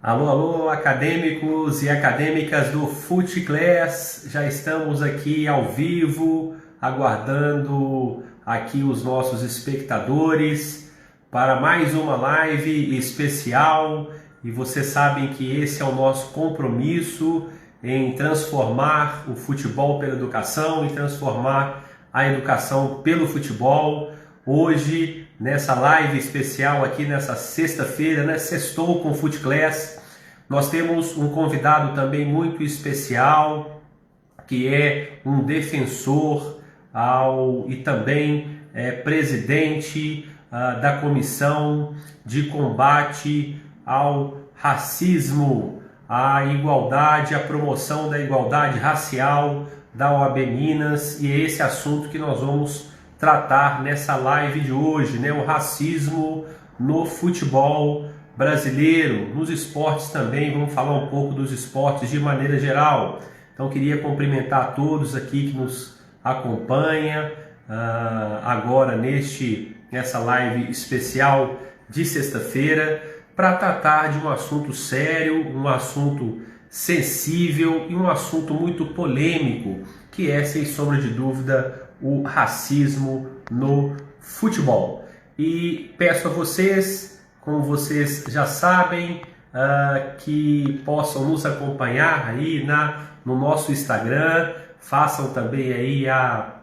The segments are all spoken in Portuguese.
Alô, alô, acadêmicos e acadêmicas do FootClass, já estamos aqui ao vivo, aguardando aqui os nossos espectadores para mais uma live especial. E vocês sabem que esse é o nosso compromisso em transformar o futebol pela educação e transformar a educação pelo futebol. Hoje, nessa live especial aqui nessa sexta-feira, né? Sextou com o FootClass, nós temos um convidado também muito especial, que é um defensor e também presidente da Comissão de Combate ao Racismo, à igualdade, à promoção da igualdade racial da OAB Minas, e é esse assunto que nós vamos tratar nessa live de hoje, né? O racismo no futebol brasileiro, nos esportes também. Vamos falar um pouco dos esportes de maneira geral. Então queria cumprimentar a todos aqui que nos acompanha agora nessa live especial de sexta-feira, para tratar de um assunto sério, um assunto sensível e um assunto muito polêmico, que é, sem sombra de dúvida, o racismo no futebol. E peço a vocês, como vocês já sabem, que possam nos acompanhar aí no nosso Instagram, façam também aí a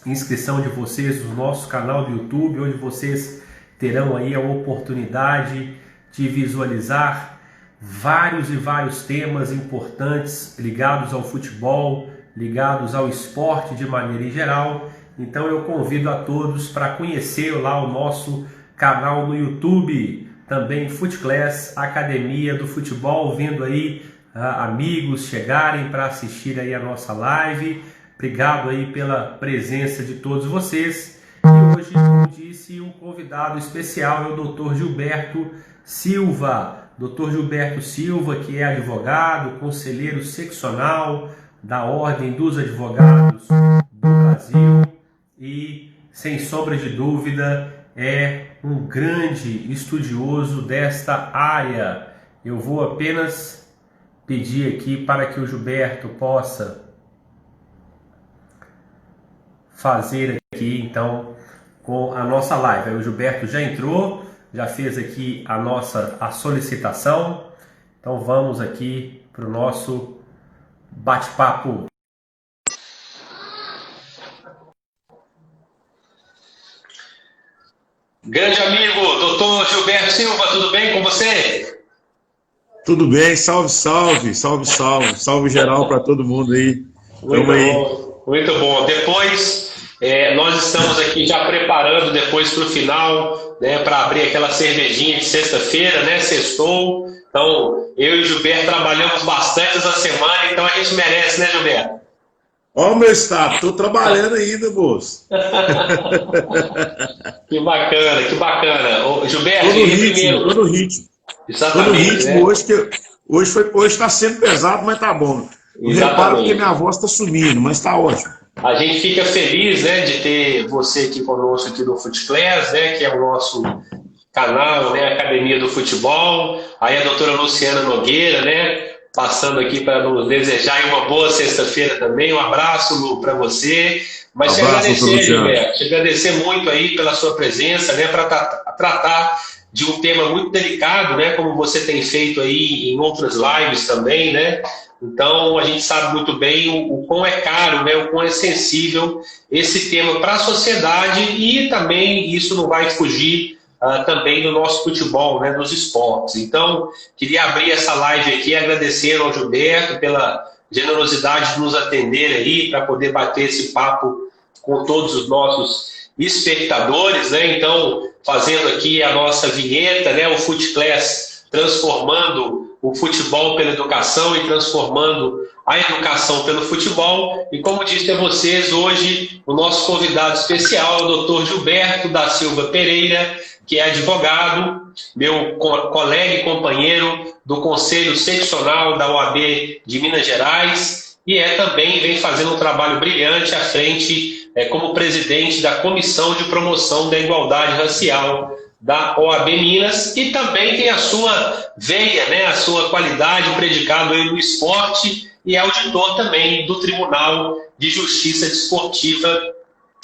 inscrição de vocês no nosso canal do YouTube, onde vocês terão aí a oportunidade de visualizar vários e vários temas importantes ligados ao futebol, ligados ao esporte de maneira em geral. Então eu convido a todos para conhecer lá o nosso canal no YouTube, também FootClass, Academia do Futebol, vendo aí amigos chegarem para assistir aí a nossa live. Obrigado aí pela presença de todos vocês. E hoje, como disse, um convidado especial é o Dr. Gilberto Silva. Dr. Gilberto Silva, que é advogado, conselheiro seccional da Ordem dos Advogados do Brasil e, sem sombra de dúvida, é um grande estudioso desta área. Eu vou apenas pedir aqui para que o Gilberto possa fazer aqui, então, com a nossa live. Aí o Gilberto já entrou, já fez aqui a solicitação. Então vamos aqui para o nosso bate-papo. Grande amigo, doutor Gilberto Silva, tudo bem com você? Tudo bem, salve, salve, salve, salve, salve geral para todo mundo aí. Muito bom, muito bom. Depois, nós estamos aqui já preparando depois para o final, né, para abrir aquela cervejinha de sexta-feira, né, sextou. Então, eu e o Gilberto trabalhamos bastante essa semana, então a gente merece, né, Gilberto? Ó o meu estado, estou trabalhando ainda, moço. Que bacana, que bacana. Ô, Gilberto, Tô no ritmo, tô no ritmo. Exatamente, tô no ritmo, né? Hoje está sendo pesado, mas tá bom. Eu reparo porque minha voz está sumindo, mas está ótimo. A gente fica feliz, né, de ter você aqui conosco aqui no FootClass, né, que é o nosso canal, né, Academia do Futebol. Aí a doutora Luciana Nogueira, né, passando aqui para nos desejar uma boa sexta-feira também. Um abraço, Lu, para você. Mas te agradecer, Gilberto, te agradecer muito aí pela sua presença, né, para tratar de um tema muito delicado, né, como você tem feito aí em outras lives também, né. Então, a gente sabe muito bem o quão é caro, né, o quão é sensível esse tema para a sociedade, e também isso não vai fugir também do nosso futebol, né, dos esportes. Então, queria abrir essa live aqui agradecendo ao Gilberto pela generosidade de nos atender aí para poder bater esse papo com todos os nossos espectadores, né? Então, fazendo aqui a nossa vinheta, né, o FootClass transformando o futebol pela educação e transformando a educação pelo futebol. E como disse a vocês, hoje o nosso convidado especial é o Dr. Gilberto da Silva Pereira, que é advogado, meu colega e companheiro do Conselho Seccional da OAB de Minas Gerais, e também vem fazendo um trabalho brilhante à frente como presidente da Comissão de Promoção da Igualdade Racial da OAB Minas e também tem a sua veia, né, a sua qualidade, predicado aí no esporte e é auditor também do Tribunal de Justiça Desportiva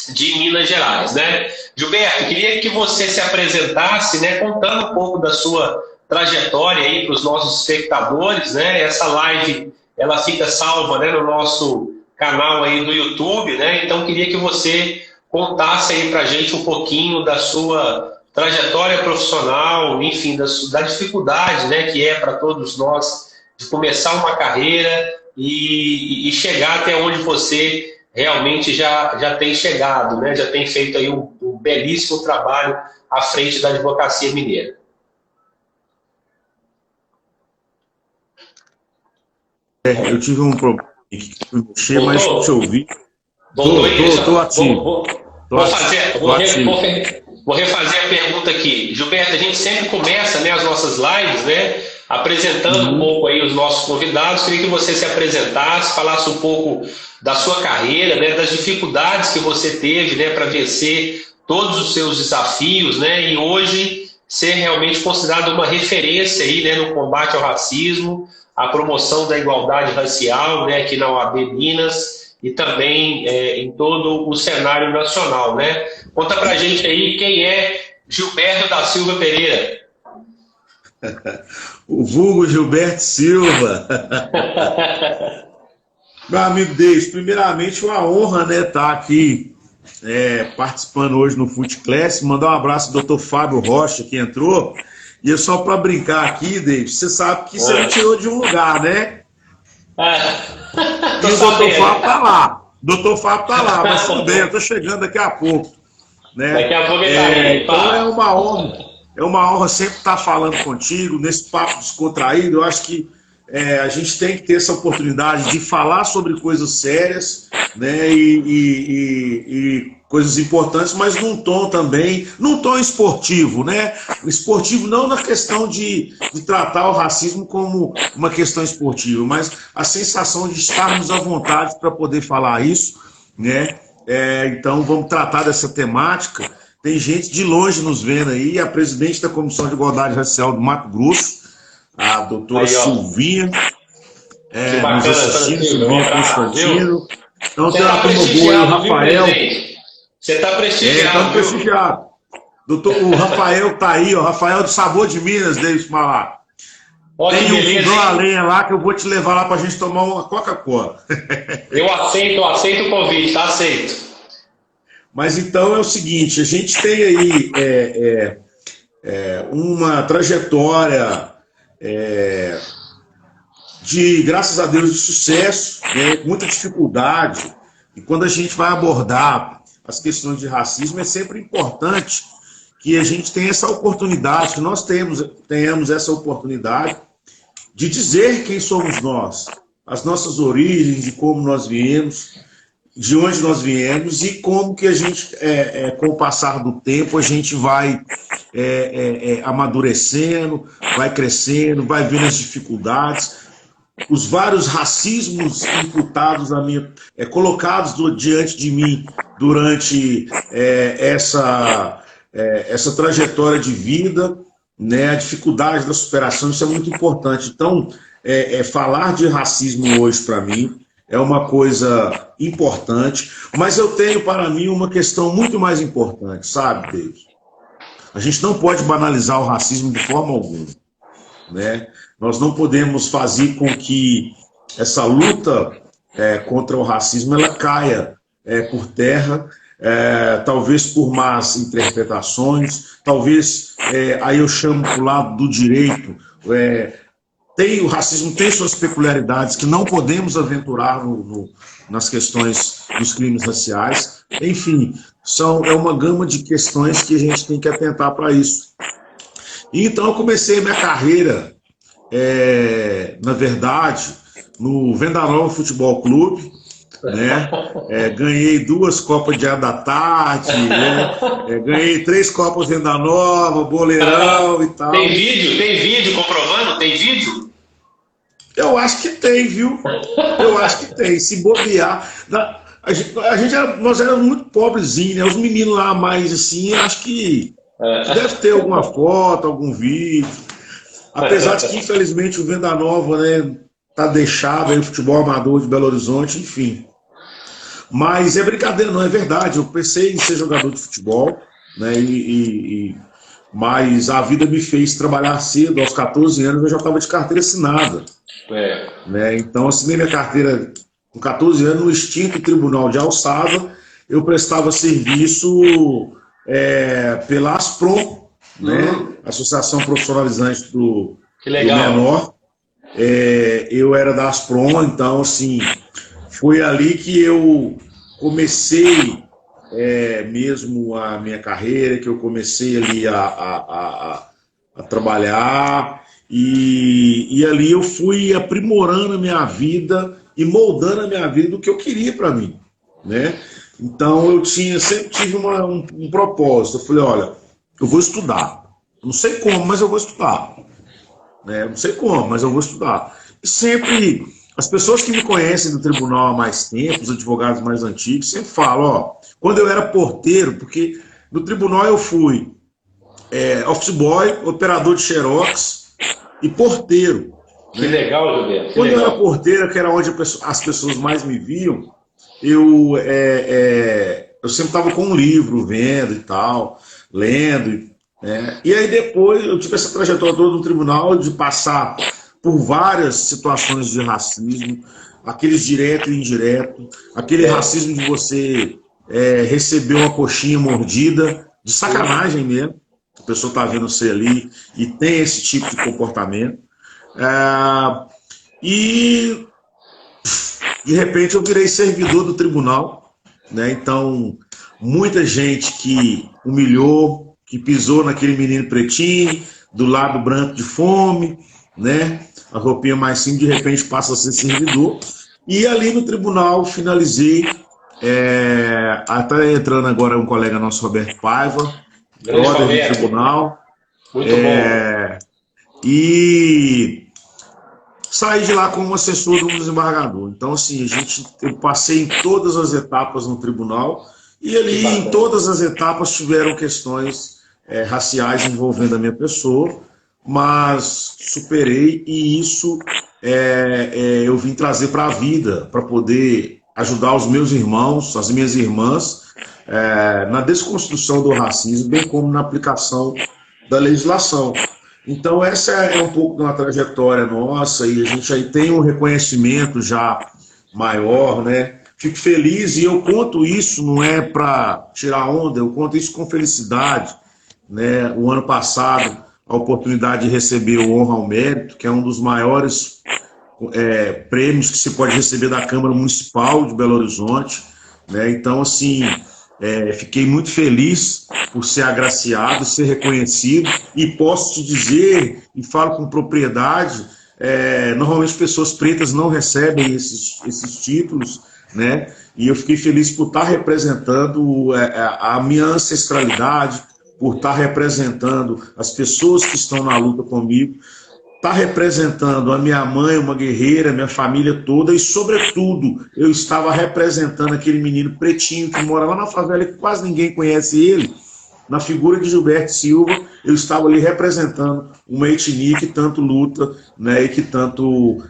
de Minas Gerais, né? Gilberto, queria que você se apresentasse, né, contando um pouco da sua trajetória aí para os nossos espectadores, né? Essa live, ela fica salva, né, no nosso canal aí do YouTube, né? Então queria que você contasse aí para a gente um pouquinho da sua trajetória profissional, enfim, da dificuldade, né, que é para todos nós de começar uma carreira e chegar até onde você realmente já tem chegado, né? Já tem feito aí um belíssimo trabalho à frente da advocacia mineira. Eu tive um problema aqui que mexer, mas deixa eu ouvir. Estou ativo. Vou refazer a pergunta aqui. Gilberto, a gente sempre começa, né, as nossas lives, né, apresentando um pouco aí os nossos convidados. Queria que você se apresentasse, falasse um pouco da sua carreira, né, das dificuldades que você teve, né, para vencer todos os seus desafios, né, e hoje ser realmente considerado uma referência aí, né, no combate ao racismo, a promoção da igualdade racial, né, aqui na OAB Minas e também em todo o cenário nacional, né? Conta pra gente aí quem é Gilberto da Silva Pereira. O vulgo Gilberto Silva. Meu amigo Deis, primeiramente uma honra, né, estar aqui participando hoje no Fute Class. Mandar um abraço ao Dr. Fábio Rocha, que entrou. E é só para brincar aqui, Deis, você sabe que você me tirou de um lugar, né? E o Dr. Fábio tá lá. O Dr. Fábio tá lá, mas tudo bem, eu tô chegando daqui a pouco. Né? Daqui a pouco ele tá aí, então é uma honra sempre estar falando contigo, nesse papo descontraído. Eu acho que a gente tem que ter essa oportunidade de falar sobre coisas sérias, né, e coisas importantes, mas num tom também, num tom esportivo, né? Esportivo não na questão de tratar o racismo como uma questão esportiva, mas a sensação de estarmos à vontade para poder falar isso, né? Então vamos tratar dessa temática. Tem gente de longe nos vendo aí, a presidente da Comissão de Igualdade Racial do Mato Grosso, a doutora Silvinha, nos assistindo, Silvinha Constantino. Então tem uma turma boa, o Rafael. Você está prestigiado. Estamos prestigiados. O Rafael está aí, ó, Rafael do Sabor de Minas, deixa eu falar. Tem um fogão a lenha lá que eu vou te levar lá para a gente tomar uma Coca-Cola. Eu aceito o convite, tá aceito. Mas então é o seguinte, a gente tem aí uma trajetória de, graças a Deus, de sucesso, né, muita dificuldade. E quando a gente vai abordar as questões de racismo, é sempre importante que a gente tenha essa oportunidade, que nós tenhamos essa oportunidade de dizer quem somos nós, as nossas origens, de como nós viemos, de onde nós viemos e como que a gente, com o passar do tempo, a gente vai amadurecendo, vai crescendo, vai vendo as dificuldades, os vários racismos imputados a mim, colocados diante de mim durante essa trajetória de vida, né, a dificuldade da superação, isso é muito importante. Então, falar de racismo hoje, para mim, é uma coisa importante, mas eu tenho para mim uma questão muito mais importante, sabe, David? A gente não pode banalizar o racismo de forma alguma, né? Nós não podemos fazer com que essa luta contra o racismo ela caia por terra, talvez por más interpretações, talvez, aí eu chamo para o lado do direito, o racismo tem suas peculiaridades que não podemos aventurar nas questões dos crimes raciais, enfim, é uma gama de questões que a gente tem que atentar para isso. E então eu comecei minha carreira, na verdade, no Venda Nova Futebol Clube, né? Ganhei 2 Copas de Ar da Tarde, né? Ganhei 3 Copas Venda Nova, Boleirão e tal. Tem vídeo comprovando? Tem vídeo? Eu acho que tem, viu? Eu acho que tem. Se bobear. Nós éramos muito pobrezinhos, né? Os meninos lá mais assim, acho que Deve ter alguma foto, algum vídeo. Apesar de que, infelizmente, o Venda Nova, né, tá deixado aí o futebol amador de Belo Horizonte, enfim. Mas é brincadeira, não é verdade. Eu pensei em ser jogador de futebol, né, mas a vida me fez trabalhar cedo. Aos 14 anos eu já estava de carteira assinada. Né? Então, assinei minha carteira com 14 anos no extinto Tribunal de Alçada. Eu prestava serviço pela Asprom, né? Associação Profissionalizante do Menor. Eu era da Asprom, então, assim, foi ali que eu comecei mesmo a minha carreira, que eu comecei ali a trabalhar, e ali eu fui aprimorando a minha vida e moldando a minha vida do que eu queria para mim, né? Então eu sempre tive um propósito. Eu falei, olha, eu vou estudar, não sei como, mas eu vou estudar, né? Não sei como, mas eu vou estudar. E sempre as pessoas que me conhecem do tribunal há mais tempo, os advogados mais antigos, sempre falam, ó, quando eu era porteiro, porque no tribunal eu fui office boy, operador de xerox e porteiro. Que legal, Gilberto. Quando eu era porteiro, que era onde as pessoas mais me viam, eu sempre estava com um livro, vendo e tal, lendo. E aí depois eu tive essa trajetória toda no tribunal de passar por várias situações de racismo, aqueles direto e indireto, aquele racismo de você receber uma coxinha mordida, de sacanagem mesmo, a pessoa está vendo você ali e tem esse tipo de comportamento. E de repente eu virei servidor do tribunal, né? Então muita gente que humilhou, que pisou naquele menino pretinho, do lado branco de fome, né? A roupinha mais simples, de repente passa a ser servidor. E ali no tribunal finalizei, até entrando agora um colega nosso, Roberto Paiva, brother do tribunal. Muito bom. E saí de lá como assessor do desembargador. Então, assim, eu passei em todas as etapas no tribunal, e ali em todas as etapas tiveram questões raciais envolvendo a minha pessoa, mas superei, e isso eu vim trazer para a vida, para poder ajudar os meus irmãos, as minhas irmãs, na desconstrução do racismo, bem como na aplicação da legislação. Então essa é um pouco de uma trajetória nossa, e a gente aí tem um reconhecimento já maior, né? Fico feliz, e eu conto isso, não é para tirar onda, eu conto isso com felicidade, né? O ano passado, a oportunidade de receber o Honra ao Mérito, que é um dos maiores prêmios que se pode receber da Câmara Municipal de Belo Horizonte, né? Então, assim, fiquei muito feliz por ser agraciado, ser reconhecido, e posso te dizer, e falo com propriedade, normalmente pessoas pretas não recebem esses títulos, né? E eu fiquei feliz por estar representando a minha ancestralidade, por estar representando as pessoas que estão na luta comigo, estar representando a minha mãe, uma guerreira, minha família toda, e, sobretudo, eu estava representando aquele menino pretinho que mora lá na favela, que quase ninguém conhece ele, na figura de Gilberto Silva. Eu estava ali representando uma etnia que tanto luta, né, e que tanto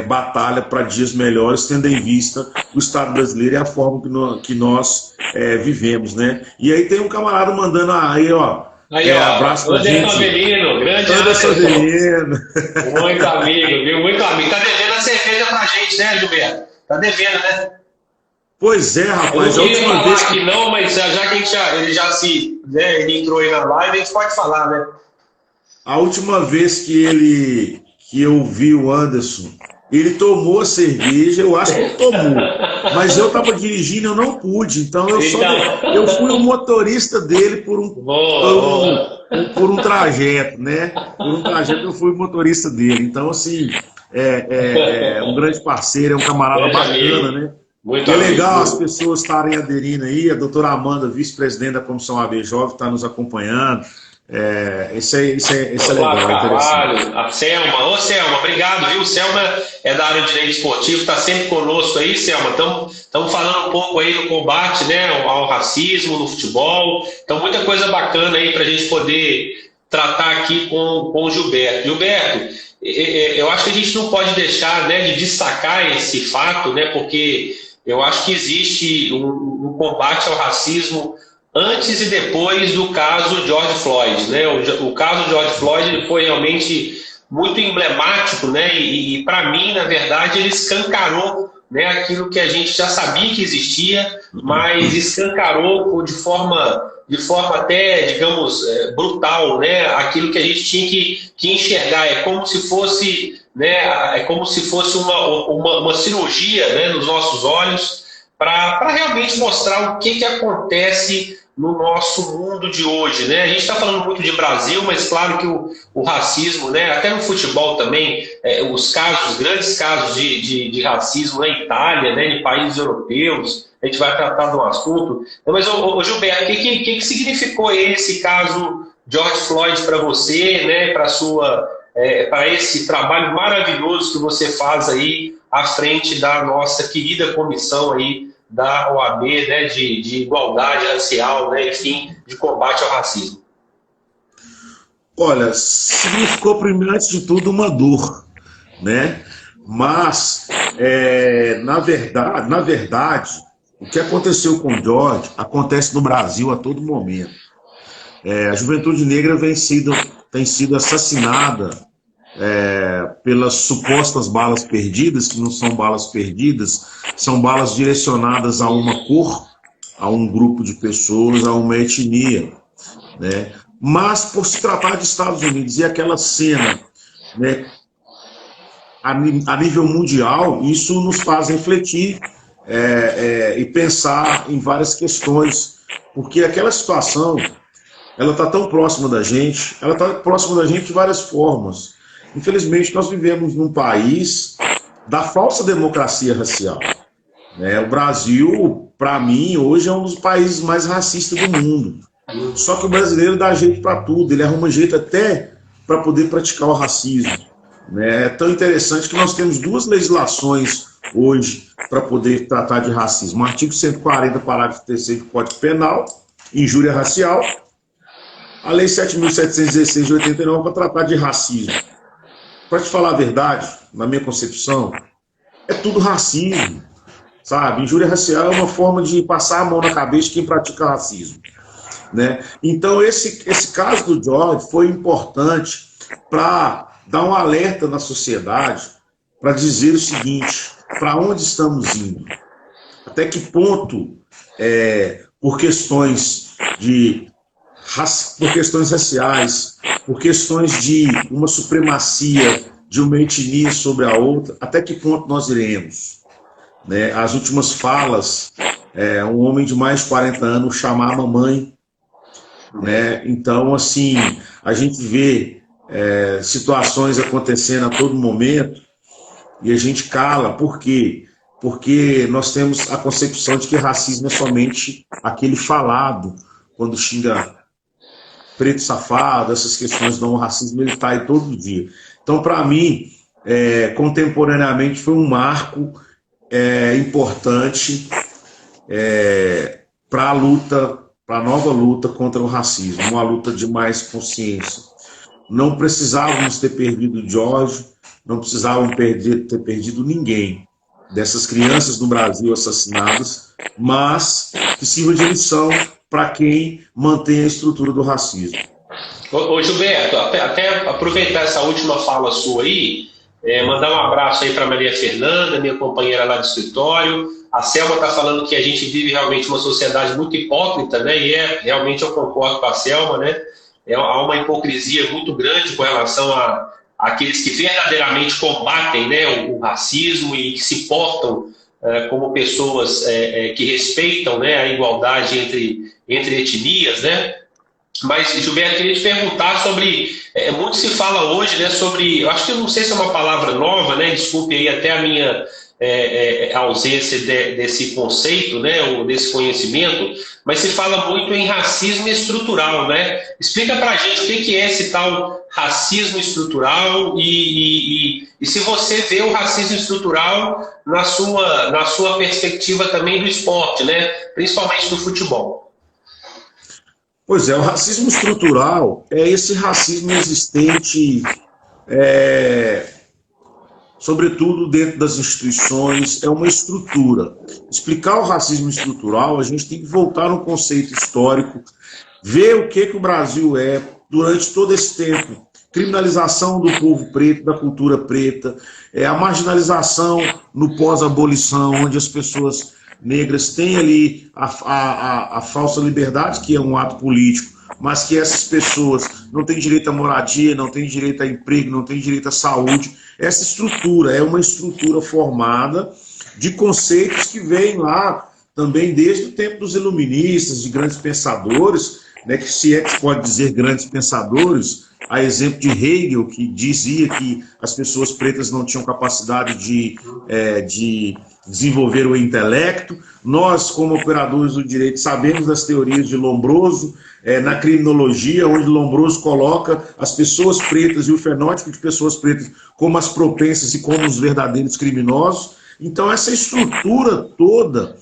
batalha para dias melhores, tendo em vista o Estado brasileiro e a forma que nós vivemos, né? E aí tem um camarada mandando aí, ó, abraço pra gente. Anderson Avelino, grande Anderson Avelino. Muito amigo, viu? Muito amigo. Tá devendo a cerveja pra gente, né, Gilberto? Tá devendo, né? Pois é, rapaz. Eu não queria falar que não, mas já que ele entrou aí na live, a gente pode falar, né? A última vez que eu vi o Anderson, ele tomou a cerveja, eu acho que ele tomou, mas eu estava dirigindo, eu não pude, então eu fui o motorista dele por um trajeto, né? Por um trajeto eu fui o motorista dele. Então, assim, um grande parceiro, é um camarada bacana, né? Muito é legal as pessoas estarem aderindo aí. A doutora Amanda, vice-presidente da Comissão AB Jovem, está nos acompanhando. Isso é Flávio legal, é interessante. Carvalho, a Selma. Ô, Selma, obrigado, viu? Selma é da área de direito esportivo, está sempre conosco aí, Selma. Estamos falando um pouco aí do combate, né, ao racismo no futebol. Então, muita coisa bacana aí para a gente poder tratar aqui com o Gilberto. Gilberto, eu acho que a gente não pode deixar, né, de destacar esse fato, né, porque eu acho que existe um combate ao racismo antes e depois do caso George Floyd, né? O caso George Floyd ele foi realmente muito emblemático, né? E para mim, na verdade, ele escancarou, né, aquilo que a gente já sabia que existia, mas escancarou de forma até, digamos, brutal, né? Aquilo que a gente tinha que enxergar. É como se fosse, né? É como se fosse uma cirurgia, né, nos nossos olhos para realmente mostrar o que acontece no nosso mundo de hoje, né? A gente está falando muito de Brasil, mas claro que o racismo, né, até no futebol também, os grandes casos de racismo na Itália, né, em países europeus, a gente vai tratar do assunto. Mas, Gilberto, o que significou esse caso George Floyd para você, né, para esse trabalho maravilhoso que você faz aí à frente da nossa querida comissão aí da OAB, né, de igualdade racial, né, enfim, de combate ao racismo? Olha, significou, primeiro, antes de tudo, uma dor, né? Mas, na verdade, o que aconteceu com o George acontece no Brasil a todo momento. A juventude negra tem sido assassinada pelas supostas balas perdidas, que não são balas perdidas, são balas direcionadas a uma cor, a um grupo de pessoas, a uma etnia, né? Mas, por se tratar de Estados Unidos e aquela cena, né, a nível mundial, isso nos faz refletir e pensar em várias questões, porque aquela situação, ela está tão próxima da gente, ela está próxima da gente de várias formas. Infelizmente, nós vivemos num país da falsa democracia racial, né? O Brasil, para mim, hoje é um dos países mais racistas do mundo. Só que o brasileiro dá jeito para tudo, ele arruma jeito até para poder praticar o racismo, né? É tão interessante que nós temos duas legislações hoje para poder tratar de racismo. O artigo 140, parágrafo 3º do Código Penal, injúria racial. A Lei 7.716 de 89 para tratar de racismo. Para te falar a verdade, na minha concepção, é tudo racismo, sabe? Injúria racial é uma forma de passar a mão na cabeça de quem pratica racismo, né? Então, esse caso do George foi importante para dar um alerta na sociedade, para dizer o seguinte: para onde estamos indo? Até que ponto, por questões raciais, por questões de uma supremacia de uma etnia sobre a outra, até que ponto nós iremos, né? As últimas falas, um homem de mais de 40 anos chamar a mamãe, né? Então, assim, a gente vê situações acontecendo a todo momento e a gente cala. Por quê? Porque nós temos a concepção de que racismo é somente aquele falado, quando xinga preto safado, essas questões do racismo, ele está aí todo dia. Então, para mim, contemporaneamente, foi um marco importante para a luta, para a nova luta contra o racismo, uma luta de mais consciência. Não precisávamos ter perdido o George, não precisávamos ter perdido ninguém dessas crianças do Brasil assassinadas, mas que sirva de lição para quem mantém a estrutura do racismo. Ô Gilberto, até aproveitar essa última fala sua aí, mandar um abraço aí para Maria Fernanda, minha companheira lá do escritório. A Selma está falando que a gente vive realmente uma sociedade muito hipócrita, né? E realmente eu concordo com a Selma, né? Há uma hipocrisia muito grande com relação àqueles que verdadeiramente combatem, né, o racismo e que se portam como pessoas que respeitam, né, a igualdade entre etnias, né? Mas, Gilberto, eu queria te perguntar sobre... muito se fala hoje, né, sobre... Eu acho que eu não sei se é uma palavra nova, né? Desculpe aí até a minha ausência desse conceito, né, ou desse conhecimento, mas se fala muito em racismo estrutural, né? Explica para a gente o que é esse tal racismo estrutural e se você vê o racismo estrutural na sua perspectiva também do esporte, né? Principalmente do futebol. Pois é, o racismo estrutural é esse racismo existente, sobretudo dentro das instituições, é uma estrutura. Explicar o racismo estrutural, a gente tem que voltar no conceito histórico, ver o que o Brasil é durante todo esse tempo. Criminalização do povo preto, da cultura preta, a marginalização no pós-abolição, onde as pessoas negras têm ali a falsa liberdade, que é um ato político, mas que essas pessoas não têm direito à moradia, não têm direito a emprego, não têm direito à saúde. Essa estrutura é uma estrutura formada de conceitos que vêm lá também desde o tempo dos iluministas, de grandes pensadores, né, que se é que se pode dizer grandes pensadores, a exemplo de Hegel, que dizia que as pessoas pretas não tinham capacidade de desenvolver o intelecto. Nós, como operadores do direito, sabemos das teorias de Lombroso, na criminologia, onde Lombroso coloca as pessoas pretas e o fenótipo de pessoas pretas como as propensas e como os verdadeiros criminosos. Então, essa estrutura toda,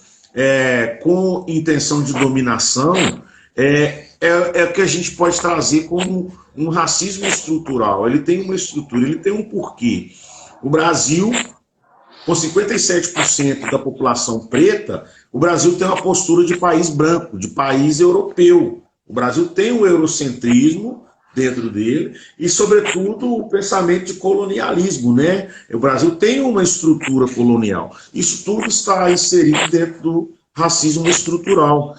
com intenção de dominação, é o que a gente pode trazer como um racismo estrutural. Ele tem uma estrutura, ele tem um porquê. O Brasil, com 57% da população preta, o Brasil tem uma postura de país branco, de país europeu. O Brasil tem o eurocentrismo dentro dele e, sobretudo, o pensamento de colonialismo, né? O Brasil tem uma estrutura colonial. Isso tudo está inserido dentro do racismo estrutural.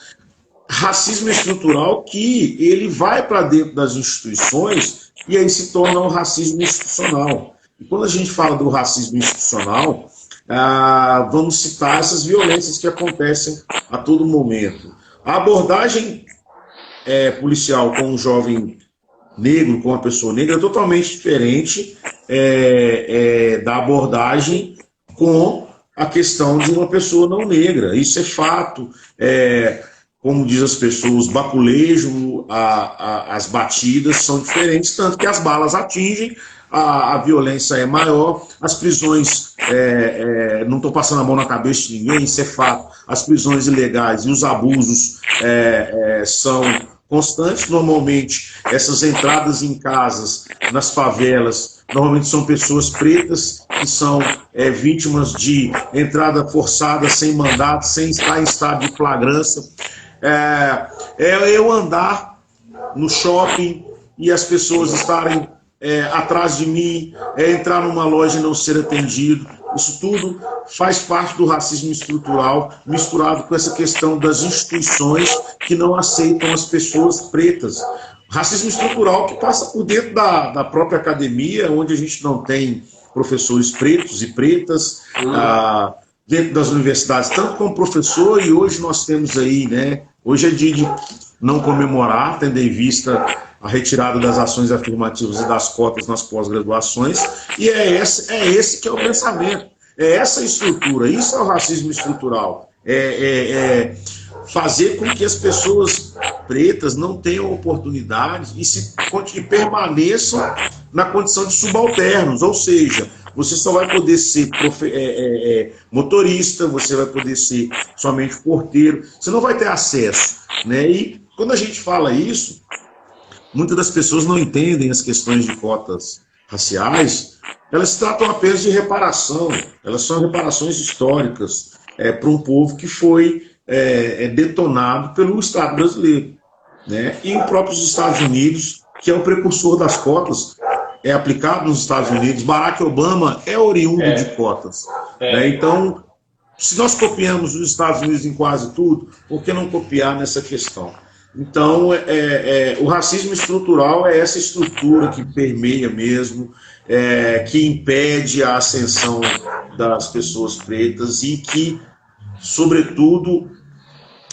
Racismo estrutural que ele vai para dentro das instituições e aí se torna um racismo institucional. E quando a gente fala do racismo institucional, vamos citar essas violências que acontecem a todo momento. A abordagem policial com um jovem negro, com uma pessoa negra, é totalmente diferente da abordagem com a questão de uma pessoa não negra. Isso é fato. Como diz as pessoas, baculejo, as batidas são diferentes, tanto que as balas atingem, a violência é maior, as prisões, não estou passando a mão na cabeça de ninguém, isso é fato, as prisões ilegais e os abusos são constantes. Normalmente, essas entradas em casas, nas favelas, normalmente são pessoas pretas que são vítimas de entrada forçada, sem mandato, sem estar em estado de flagrância. Eu andar no shopping e as pessoas estarem atrás de mim, entrar numa loja e não ser atendido. Isso tudo faz parte do racismo estrutural, misturado com essa questão das instituições que não aceitam as pessoas pretas. Racismo estrutural que passa por dentro da própria academia, onde a gente não tem professores pretos e pretas, dentro das universidades, tanto como professor, e hoje nós temos aí, né? Hoje é dia de não comemorar, tendo em vista a retirada das ações afirmativas e das cotas nas pós-graduações, e esse que é o pensamento, é essa estrutura, isso é o racismo estrutural, fazer com que as pessoas pretas não tenham oportunidades e permaneçam na condição de subalternos, ou seja, você só vai poder ser motorista, você vai poder ser somente porteiro, você não vai ter acesso, né? E quando a gente fala isso, muitas das pessoas não entendem as questões de cotas raciais, elas se tratam apenas de reparação, elas são reparações históricas para um povo que foi detonado pelo Estado brasileiro, né? E os próprios Estados Unidos, que é o precursor das cotas, é aplicado nos Estados Unidos. Barack Obama é oriundo de cotas. Né? Então, se nós copiamos os Estados Unidos em quase tudo, por que não copiar nessa questão? Então, o racismo estrutural é essa estrutura que permeia mesmo, que impede a ascensão das pessoas pretas e que, sobretudo,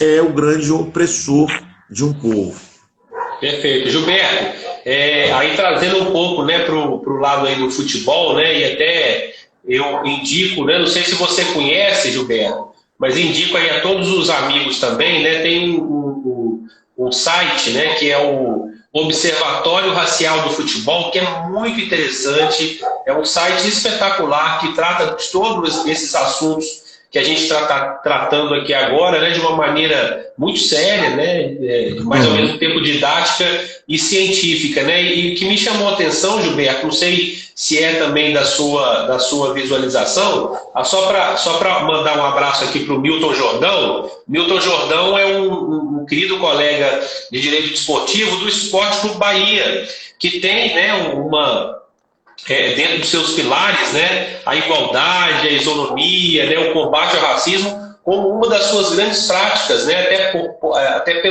é o grande opressor de um povo. Perfeito. Gilberto, aí trazendo um pouco, né, para o lado aí do futebol, né, e até eu indico, né, não sei se você conhece, Gilberto, mas indico aí a todos os amigos também, né, tem um site, né, que é o Observatório Racial do Futebol, que é muito interessante, é um site espetacular que trata de todos esses assuntos que a gente está tratando aqui agora, né, de uma maneira muito séria, né, mais ou menos um tempo didática e científica, né, e que me chamou a atenção, Gilberto, não sei se é também da sua visualização, só para mandar um abraço aqui para o Milton Jordão. Milton Jordão é um querido colega de Direito Desportivo do Esporte Clube Bahia, que tem, né, dentro dos seus pilares, né, a igualdade, a isonomia, né, o combate ao racismo, como uma das suas grandes práticas, né, até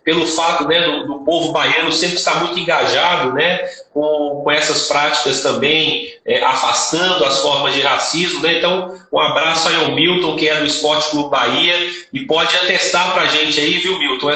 pelo fato, né, do povo baiano sempre estar muito engajado, né, com essas práticas também, afastando as formas de racismo, né. Então, um abraço aí ao Milton, que é do Esporte Clube Bahia, e pode atestar para a gente aí, viu, Milton,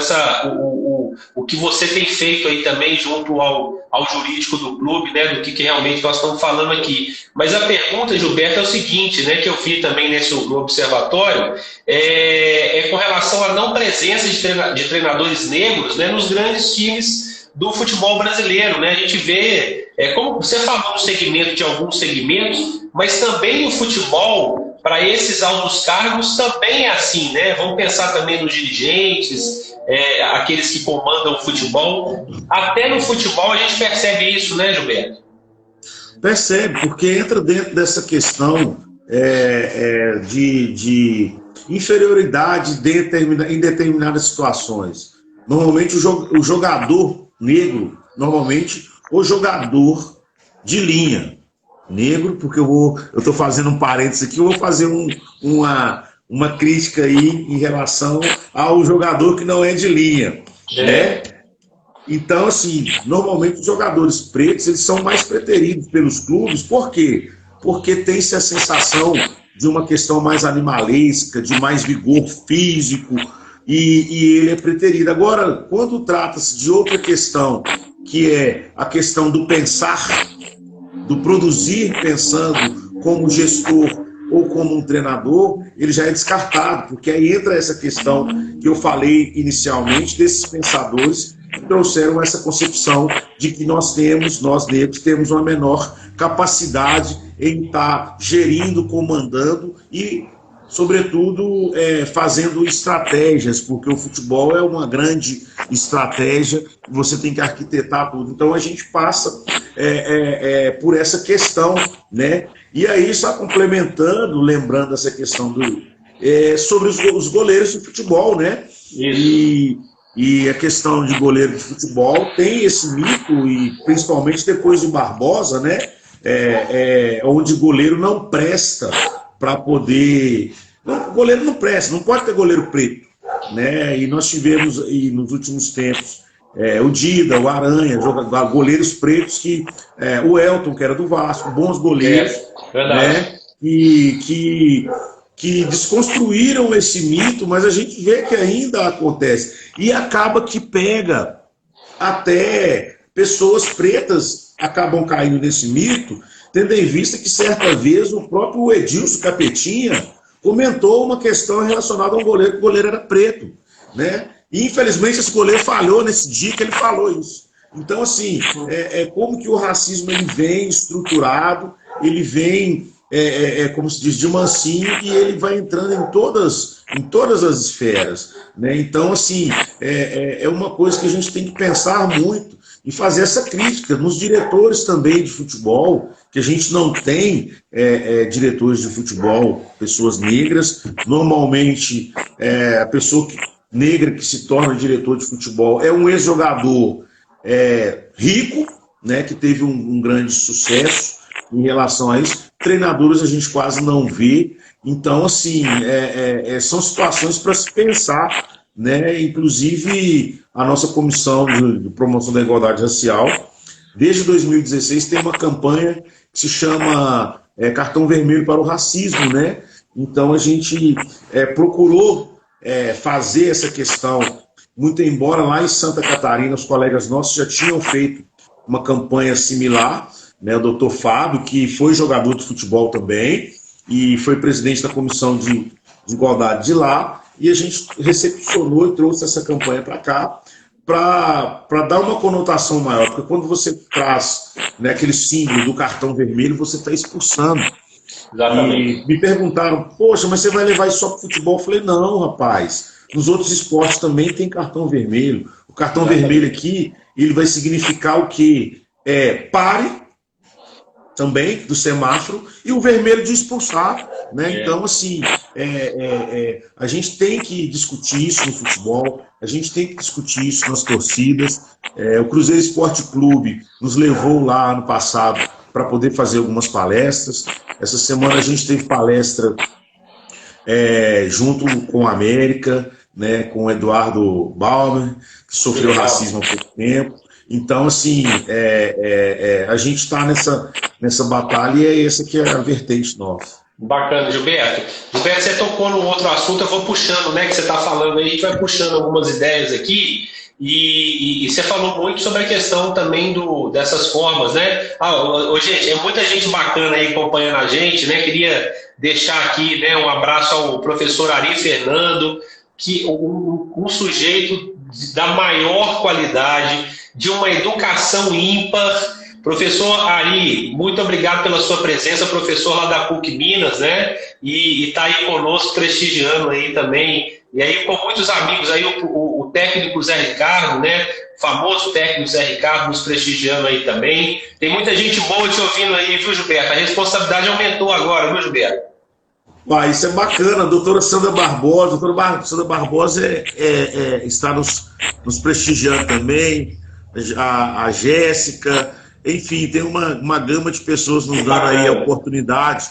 o que você tem feito aí também junto ao jurídico do clube, né, do que realmente nós estamos falando aqui. Mas a pergunta, Gilberto, é o seguinte, né, que eu vi também no observatório, é com relação à não presença de treinadores negros, né, nos grandes times do futebol brasileiro, né? A gente vê, como você falou no segmento de alguns segmentos, mas também o futebol, para esses altos cargos, também é assim, né? Vamos pensar também nos dirigentes, aqueles que comandam o futebol. Até no futebol a gente percebe isso, né, Gilberto? Percebe, porque entra dentro dessa questão de inferioridade em determinadas situações. Normalmente o jogador negro, o jogador de linha negro, porque eu estou fazendo um parênteses aqui, eu vou fazer uma crítica aí em relação ao jogador que não é de linha, né? Então, assim, normalmente os jogadores pretos, eles são mais preteridos pelos clubes. Por quê? Porque tem-se a sensação de uma questão mais animalesca, de mais vigor físico, e ele é preterido. Agora, quando trata-se de outra questão, que é a questão do pensar, do produzir pensando como gestor ou como um treinador, ele já é descartado, porque aí entra essa questão que eu falei inicialmente, desses pensadores que trouxeram essa concepção de que nós negros, temos uma menor capacidade em estar gerindo, comandando e, sobretudo, fazendo estratégias, porque o futebol é uma grande estratégia, você tem que arquitetar tudo. Então, a gente passa por essa questão, né? E aí, só complementando, lembrando essa questão sobre os goleiros de futebol, né? E a questão de goleiro de futebol tem esse mito, e principalmente depois de Barbosa, né? Onde goleiro não presta para poder... Não, goleiro não presta, não pode ter goleiro preto, né? E nós tivemos nos últimos tempos o Dida, o Aranha, goleiros pretos, o Elton, que era do Vasco, bons goleiros, né? Que desconstruíram esse mito, mas a gente vê que ainda acontece. E acaba que pega até pessoas pretas acabam caindo nesse mito, tendo em vista que certa vez o próprio Edilson Capetinha comentou uma questão relacionada a um goleiro, que o goleiro era preto, né? E infelizmente esse goleiro falhou nesse dia que ele falou isso. Então, assim, como que o racismo ele vem estruturado, ele vem, como se diz, de mansinho, e ele vai entrando em todas as esferas, né? Então, assim, é uma coisa que a gente tem que pensar muito e fazer essa crítica nos diretores também de futebol, que a gente não tem diretores de futebol, pessoas negras. Normalmente, a pessoa negra que se torna diretor de futebol é um ex-jogador rico, né, que teve um grande sucesso em relação a isso. Treinadores a gente quase não vê. Então, assim, são situações para se pensar, né? Inclusive, a nossa comissão de promoção da igualdade racial, desde 2016, tem uma campanha que se chama Cartão Vermelho para o Racismo, né? Então, a gente procurou fazer essa questão, muito embora lá em Santa Catarina os colegas nossos já tinham feito uma campanha similar, né, o doutor Fábio, que foi jogador de futebol também, e foi presidente da Comissão de Igualdade de lá, e a gente recepcionou e trouxe essa campanha para cá, para dar uma conotação maior, porque quando você traz, né, aquele símbolo do cartão vermelho, você está expulsando. Exatamente. E me perguntaram, poxa, mas você vai levar isso só para o futebol? Eu falei, não, rapaz, nos outros esportes também tem cartão vermelho. O cartão vermelho aqui, ele vai significar o quê? Pare, também, do semáforo, e o vermelho de expulsar, né? Então, assim, a gente tem que discutir isso no futebol, a gente tem que discutir isso nas torcidas. O Cruzeiro Esporte Clube nos levou lá ano passado para poder fazer algumas palestras. Essa semana a gente teve palestra junto com a América, né, com o Eduardo Baumer, que sofreu racismo há pouco tempo. Então, assim, a gente está nessa batalha, e essa que é a vertente nossa. Bacana, Gilberto. Gilberto, você tocou num outro assunto, eu vou puxando, né, que você está falando aí, a gente vai puxando algumas ideias aqui, e você falou muito sobre a questão também dessas formas, né? Gente, muita gente bacana aí acompanhando a gente, né? Queria deixar aqui, né, um abraço ao professor Ari Fernando, que um sujeito da maior qualidade, de uma educação ímpar. Professor Ari, muito obrigado pela sua presença, professor lá da PUC Minas, né? E está aí conosco, prestigiando aí também. E aí, com muitos amigos, aí o técnico Zé Ricardo, né? O famoso técnico Zé Ricardo nos prestigiando aí também. Tem muita gente boa te ouvindo aí, viu, Gilberto? A responsabilidade aumentou agora, viu, Gilberto? Isso é bacana, a doutora Sandra Barbosa. A doutora Sandra Barbosa está nos prestigiando também, a Jéssica, enfim, tem uma gama de pessoas nos dando aí a oportunidade.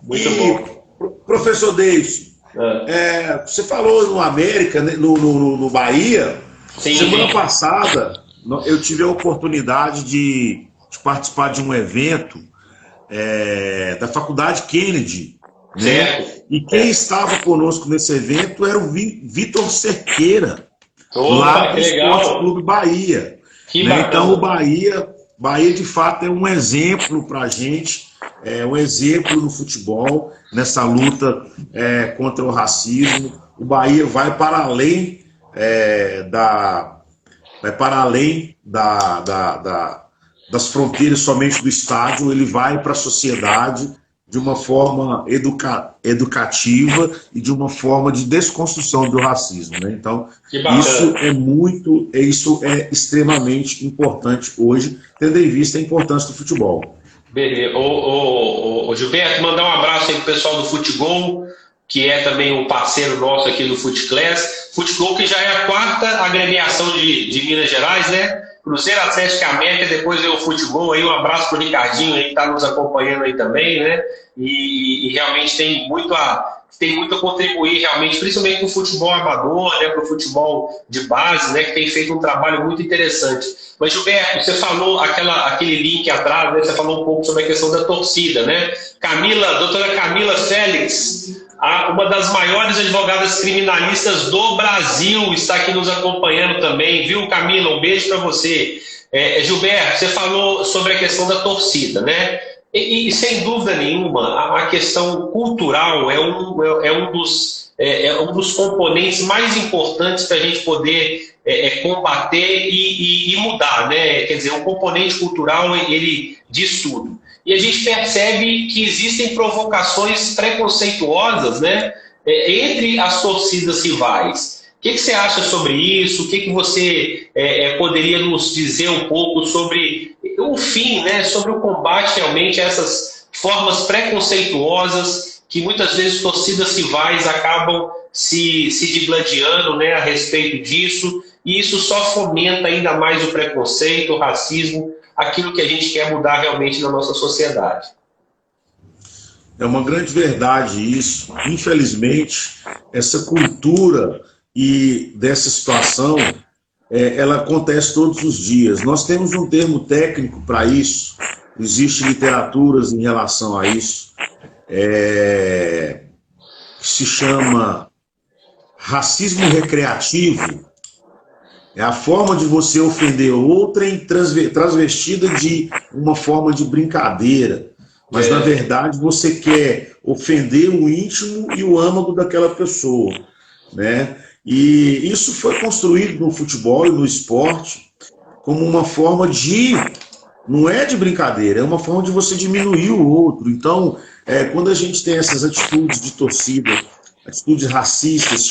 Muito bom. Professor Davis, você falou no América, né, no Bahia. Sim. Semana passada eu tive a oportunidade de participar de um evento da Faculdade Kennedy. Né? E quem estava conosco nesse evento era o Vitor Cerqueira, lá do Esporte Clube Bahia. Né? Então o Bahia de fato é um exemplo para a gente, um exemplo no futebol, nessa luta contra o racismo. O Bahia vai para além das fronteiras somente do estádio, ele vai para a sociedade de uma forma educativa e de uma forma de desconstrução do racismo, né? Então, isso é extremamente importante hoje, tendo em vista a importância do futebol. Beleza. Gilberto, mandar um abraço aí pro pessoal do Futebol, que é também um parceiro nosso aqui do FutClass. Futebol que já é a quarta agremiação de Minas Gerais, né? Cruzeiro, Atlético e América, depois veio o Futebol aí, um abraço pro Ricardinho aí que está nos acompanhando aí também, né? E realmente tem muito a contribuir, realmente, principalmente para o futebol amador, né? Para o futebol de base, né? Que tem feito um trabalho muito interessante. Mas, Gilberto, você falou aquele link atrás, né? Você falou um pouco sobre a questão da torcida, né? Doutora Camila Félix, uma das maiores advogadas criminalistas do Brasil, está aqui nos acompanhando também, viu, Camila? Um beijo para você. Gilberto, você falou sobre a questão da torcida, né? E sem dúvida nenhuma, a questão cultural é um dos componentes mais importantes para a gente poder combater e mudar, né? Quer dizer, o componente cultural, ele diz tudo. E a gente percebe que existem provocações preconceituosas, né, entre as torcidas rivais. O que você acha sobre isso? O que você poderia nos dizer um pouco sobre o fim, né, sobre o combate realmente a essas formas preconceituosas que muitas vezes torcidas rivais acabam se digladiando, né, a respeito disso, e isso só fomenta ainda mais o preconceito, o racismo, aquilo que a gente quer mudar realmente na nossa sociedade. É uma grande verdade isso. Infelizmente, essa cultura e dessa situação, ela acontece todos os dias. Nós temos um termo técnico para isso, existem literaturas em relação a isso, que se chama racismo recreativo. É a forma de você ofender outrem transvestida de uma forma de brincadeira. Mas, na verdade, você quer ofender o íntimo e o âmago daquela pessoa, né? E isso foi construído no futebol e no esporte como uma forma de... Não é de brincadeira, é uma forma de você diminuir o outro. Então, quando a gente tem essas atitudes de torcida, atitudes racistas,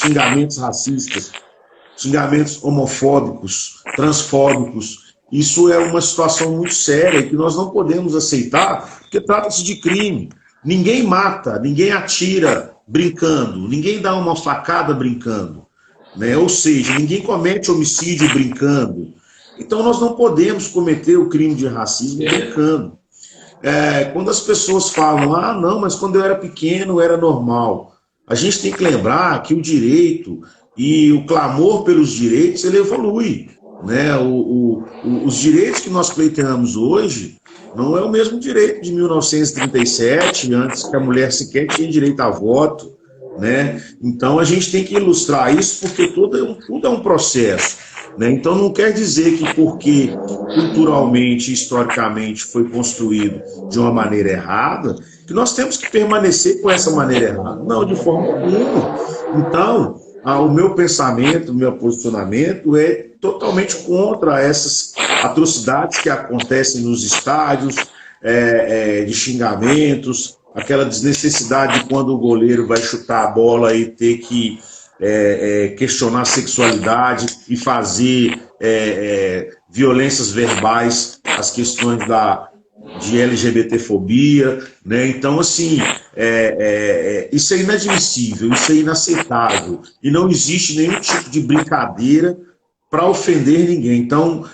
xingamentos homofóbicos, transfóbicos, isso é uma situação muito séria que nós não podemos aceitar, porque trata-se de crime. Ninguém mata, ninguém atira brincando, ninguém dá uma facada brincando, né? Ou seja, ninguém comete homicídio brincando. Então nós não podemos cometer o crime de racismo brincando. Quando as pessoas falam, não, mas quando eu era pequeno era normal. A gente tem que lembrar que o direito e o clamor pelos direitos, ele evolui, né? Os direitos que nós pleiteamos hoje não é o mesmo direito de 1937, antes que a mulher sequer tinha direito a voto, né? Então a gente tem que ilustrar isso porque tudo é um processo, né? Então não quer dizer que porque culturalmente, historicamente foi construído de uma maneira errada, que nós temos que permanecer com essa maneira errada. Não, de forma alguma. Então, o meu pensamento, o meu posicionamento é totalmente contra essas atrocidades que acontecem nos estádios, de xingamentos, aquela desnecessidade de quando o goleiro vai chutar a bola e ter que questionar a sexualidade e fazer violências verbais, as questões de LGBTfobia, né? Então, assim, isso é inadmissível, isso é inaceitável, e não existe nenhum tipo de brincadeira para ofender ninguém. Então,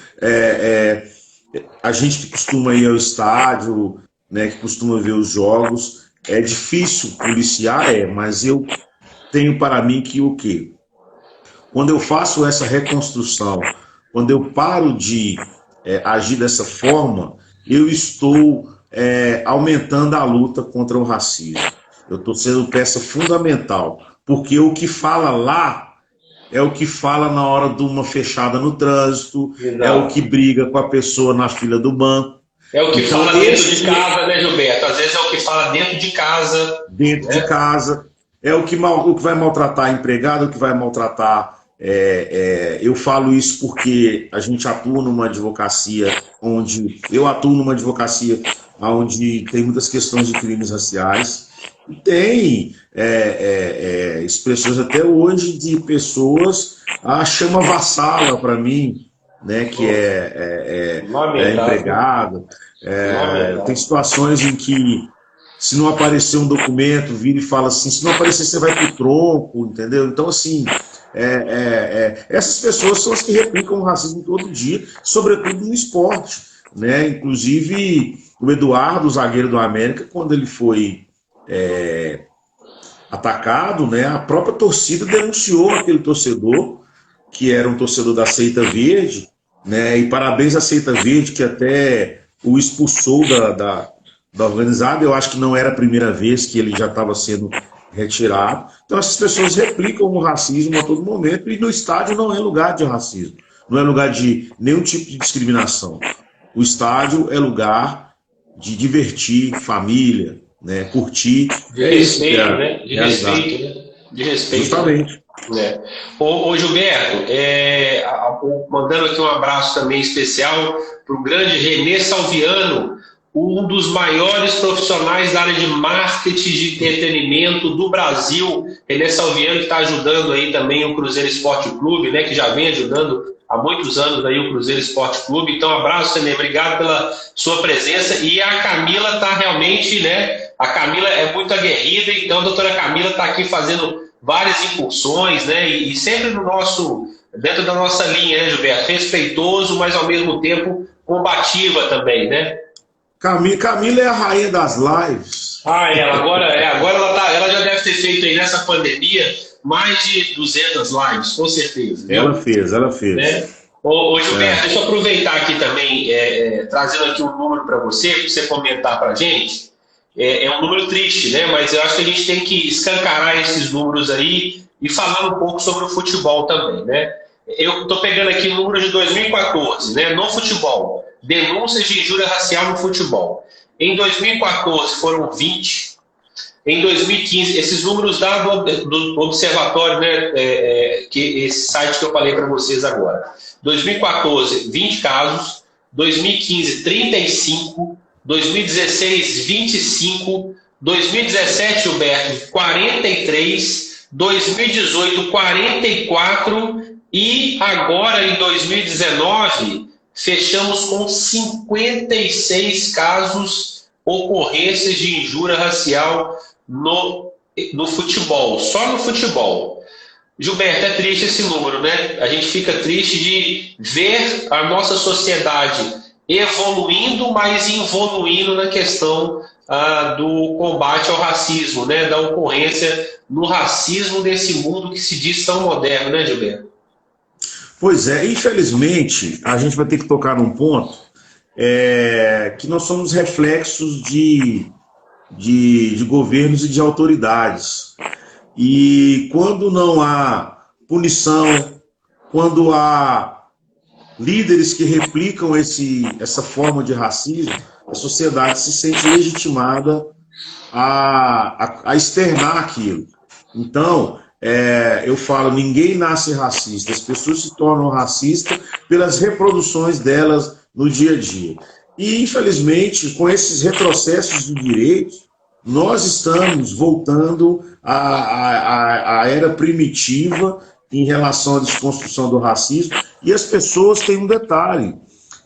a gente que costuma ir ao estádio, né, que costuma ver os jogos, é difícil policiar, mas eu tenho para mim que o quê? Quando eu faço essa reconstrução, quando eu paro de agir dessa forma, eu estou aumentando a luta contra o racismo. Eu estou sendo peça fundamental, porque o que fala lá é o que fala na hora de uma fechada no trânsito, é o que briga com a pessoa na fila do banco. É o que então, fala dentro de casa, né, Gilberto? Às vezes é o que fala dentro de casa. Dentro de casa. É o que vai maltratar a empregada, o que vai maltratar... eu falo isso porque a gente atua numa advocacia eu atuo numa advocacia onde tem muitas questões de crimes raciais, e tem expressões até hoje de pessoas, chama vassala para mim, né, que é empregado. Tem situações em que, se não aparecer um documento, vira e fala assim, se não aparecer você vai pro tronco, entendeu? Então, assim, essas pessoas são as que replicam o racismo todo dia, sobretudo no esporte, né? Inclusive, o Eduardo, o zagueiro do América, quando ele foi atacado, né, a própria torcida denunciou aquele torcedor, que era um torcedor da Seita Verde, né? E parabéns à Seita Verde, que até o expulsou da organizada. Eu acho que não era a primeira vez que ele já estava sendo retirado. Então essas pessoas replicam o racismo a todo momento, e no estádio não é lugar de racismo, não é lugar de nenhum tipo de discriminação. O estádio é lugar de divertir família, né, curtir. De respeito, né? De respeito, né? De respeito. Justamente. Ô Gilberto, mandando aqui um abraço também especial para o grande Renê Salviano, um dos maiores profissionais da área de marketing de entretenimento do Brasil. Renê Salviano, que está ajudando aí também o Cruzeiro Esporte Clube, né, que já vem ajudando há muitos anos aí o Cruzeiro Esporte Clube. Então, abraço, Renê, obrigado pela sua presença. E a Camila está realmente, né, a Camila é muito aguerrida, então a doutora Camila está aqui fazendo várias incursões, né, e sempre dentro da nossa linha, né, Gilberto, respeitoso, mas ao mesmo tempo combativa também, né? Camila é a rainha das lives. Agora ela já deve ter feito aí nessa pandemia mais de 200 lives, com certeza. Viu? Ela fez. Né? Ô Gilberto, deixa eu aproveitar aqui também, trazendo aqui um número para você comentar para a gente. É um número triste, né? Mas eu acho que a gente tem que escancarar esses números aí e falar um pouco sobre o futebol também, né? Eu estou pegando aqui o número de 2014, né, no futebol. Denúncias de injúria racial no futebol. Em 2014 foram 20. Em 2015, esses números dados do observatório, né, que esse site que eu falei para vocês agora. 2014, 20 casos. 2015, 35. 2016, 25. 2017, Gilberto, 43. 2018, 44. E agora, em 2019, fechamos com 56 casos, ocorrências de injúria racial no futebol, só no futebol. Gilberto, é triste esse número, né? A gente fica triste de ver a nossa sociedade evoluindo, mas involuindo na questão do combate ao racismo, né? Da ocorrência no racismo desse mundo que se diz tão moderno, né, Gilberto? Pois é, infelizmente, a gente vai ter que tocar num ponto que nós somos reflexos de governos e de autoridades. E quando não há punição, quando há líderes que replicam essa forma de racismo, a sociedade se sente legitimada a externar aquilo. Então, eu falo, ninguém nasce racista, as pessoas se tornam racistas pelas reproduções delas no dia a dia. E, infelizmente, com esses retrocessos de direitos, nós estamos voltando à era primitiva em relação à desconstrução do racismo, e as pessoas têm um detalhe,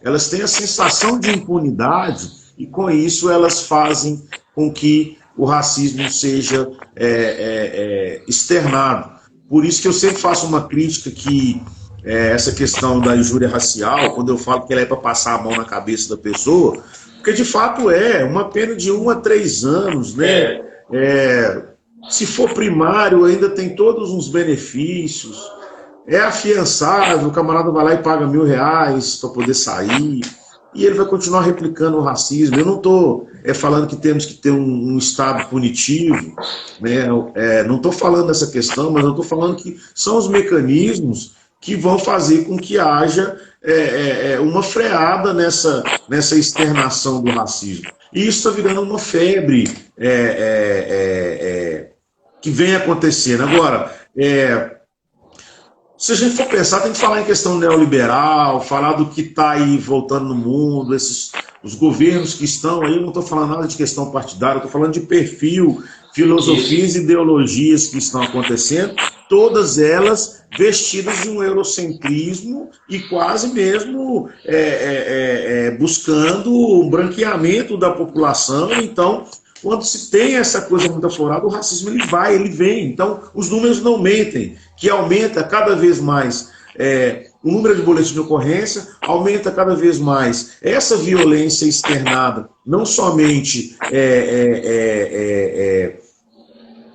elas têm a sensação de impunidade, e com isso elas fazem com que o racismo seja externado. Por isso que eu sempre faço uma crítica que essa questão da injúria racial, quando eu falo que ela é para passar a mão na cabeça da pessoa, porque de fato uma pena de 1 a 3 anos, né? Se for primário, ainda tem todos uns benefícios, é afiançado, o camarada vai lá e paga R$1.000 para poder sair, e ele vai continuar replicando o racismo. Eu não estou falando que temos que ter um Estado punitivo, né? Não estou falando dessa questão, mas eu estou falando que são os mecanismos que vão fazer com que haja uma freada nessa externação do racismo. E isso está virando uma febre que vem acontecendo. Agora, se a gente for pensar, tem que falar em questão neoliberal, falar do que está aí voltando no mundo, os governos que estão aí, eu não estou falando nada de questão partidária, estou falando de perfil, filosofias e ideologias que estão acontecendo, todas elas vestidas de um eurocentrismo e quase mesmo buscando um branqueamento da população. Então, quando se tem essa coisa muito aflorada, o racismo ele vem. Então, os números não mentem, que aumenta cada vez mais o número de boletins de ocorrência, aumenta cada vez mais essa violência externada, não somente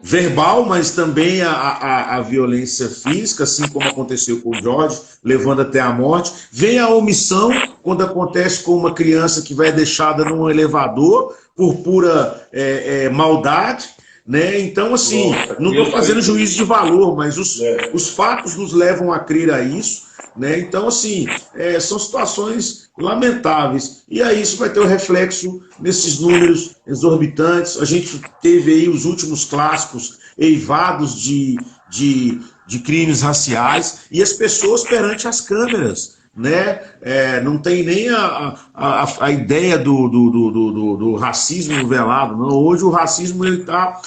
verbal, mas também a violência física, assim como aconteceu com o Jorge, levando até a morte. Vem a omissão, quando acontece com uma criança que vai deixada num elevador por pura maldade, né? Então, assim, não estou fazendo juízo de valor, mas os fatos nos levam a crer a isso, né? Então, assim, são situações lamentáveis. E aí isso vai ter um reflexo nesses números exorbitantes. A gente teve aí os últimos clássicos eivados de crimes raciais, e as pessoas perante as câmeras, né? Não tem nem a ideia do racismo velado, não. Hoje o racismo está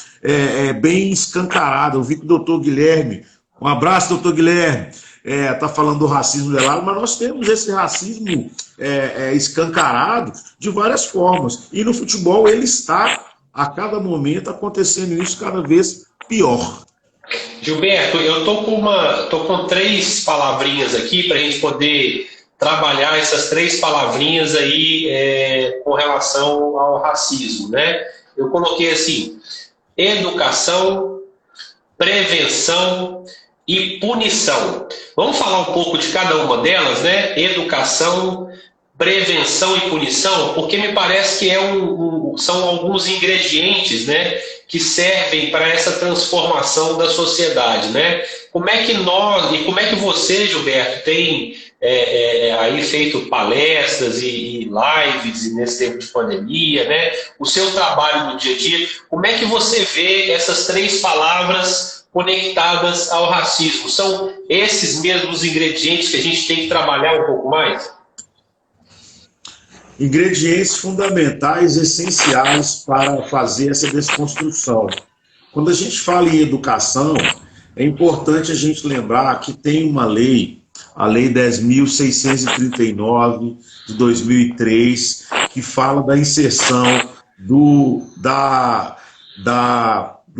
bem escancarado. Eu vi que o doutor Guilherme, um abraço, doutor Guilherme, está falando do racismo velado, mas nós temos esse racismo escancarado de várias formas, e no futebol ele está a cada momento acontecendo isso cada vez pior. Gilberto, eu tô com 3 palavrinhas aqui para a gente poder trabalhar essas 3 palavrinhas aí com relação ao racismo, né? Eu coloquei assim: educação, prevenção e punição. Vamos falar um pouco de cada uma delas, né? Educação, prevenção e punição, porque me parece que são alguns ingredientes, né, que servem para essa transformação da sociedade, né? Como é que como é que você, Gilberto, tem aí feito palestras e lives nesse tempo de pandemia, né? O seu trabalho no dia a dia, como é que você vê essas 3 palavras conectadas ao racismo? São esses mesmos ingredientes que a gente tem que trabalhar um pouco mais? Ingredientes fundamentais, essenciais para fazer essa desconstrução. Quando a gente fala em educação, é importante a gente lembrar que tem uma lei, a Lei 10.639 de 2003, que fala da inserção do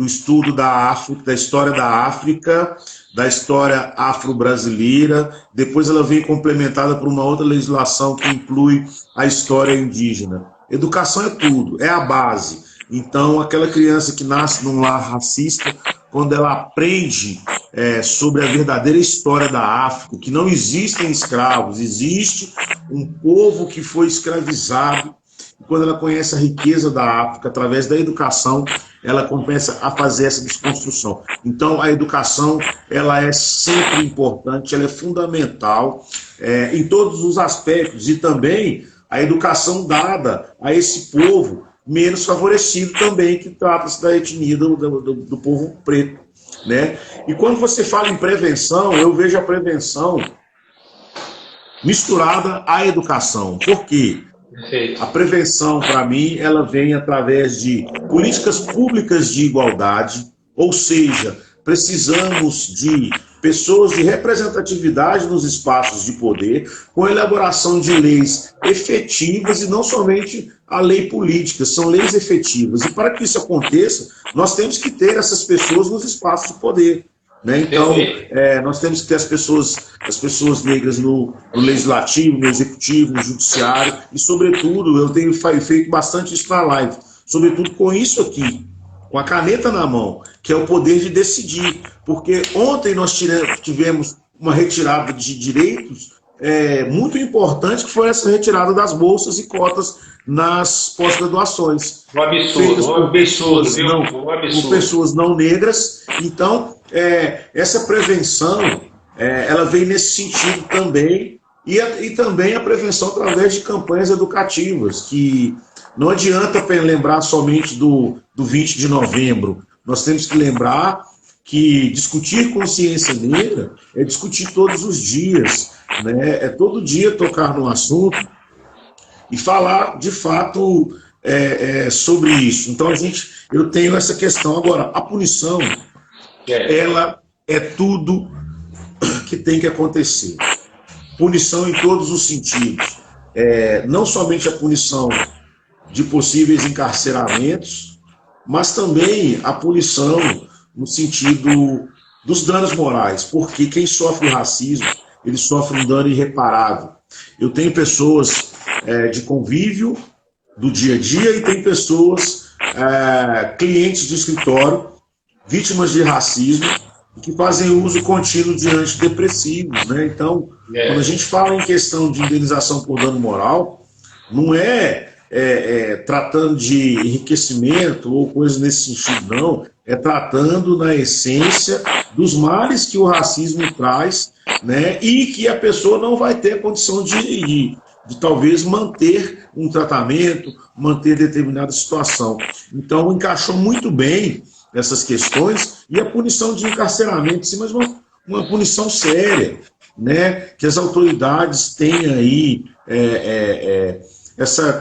estudo da África, da história da África, da história afro-brasileira. Depois ela vem complementada por uma outra legislação que inclui a história indígena. Educação é tudo, é a base. Então, aquela criança que nasce num lar racista, quando ela aprende sobre a verdadeira história da África, que não existem escravos, existe um povo que foi escravizado. Quando ela conhece a riqueza da África, através da educação, ela começa a fazer essa desconstrução. Então, a educação, ela é sempre importante, ela é fundamental em todos os aspectos, e também a educação dada a esse povo menos favorecido também, que trata-se da etnia do povo preto, né? E quando você fala em prevenção, eu vejo a prevenção misturada à educação. Por quê? A prevenção, para mim, ela vem através de políticas públicas de igualdade, ou seja, precisamos de pessoas de representatividade nos espaços de poder, com a elaboração de leis efetivas e não somente a lei política, são leis efetivas. E para que isso aconteça, nós temos que ter essas pessoas nos espaços de poder. Né? Então, nós temos que ter as pessoas negras no legislativo, no executivo, no judiciário, e, sobretudo, eu tenho feito bastante isso na live, sobretudo com isso aqui, com a caneta na mão, que é o poder de decidir. Porque ontem nós tivemos uma retirada de direitos muito importante, que foi essa retirada das bolsas e cotas nas pós-graduações. Um absurdo, um absurdo. Com pessoas não negras. Então, essa prevenção, ela vem nesse sentido também, e também a prevenção através de campanhas educativas, que não adianta lembrar somente do 20 de novembro, nós temos que lembrar que discutir consciência negra é discutir todos os dias, né? É todo dia tocar no assunto e falar, de fato, sobre isso. Então, eu tenho essa questão. Agora, a punição, ela é tudo que tem que acontecer. Punição em todos os sentidos. Não somente a punição de possíveis encarceramentos, mas também a punição no sentido dos danos morais, porque quem sofre o racismo, ele sofre um dano irreparável. Eu tenho pessoas de convívio do dia a dia e tem pessoas, clientes de escritório, vítimas de racismo, que fazem uso contínuo de antidepressivos, né? Então, quando a gente fala em questão de indenização por dano moral, não tratando de enriquecimento ou coisa nesse sentido, não. É tratando, na essência, dos males que o racismo traz, né? E que a pessoa não vai ter a condição de talvez manter um tratamento, manter determinada situação. Então, encaixou muito bem essas questões, e a punição de encarceramento, sim, mas uma punição séria, né? Que as autoridades tenham aí essa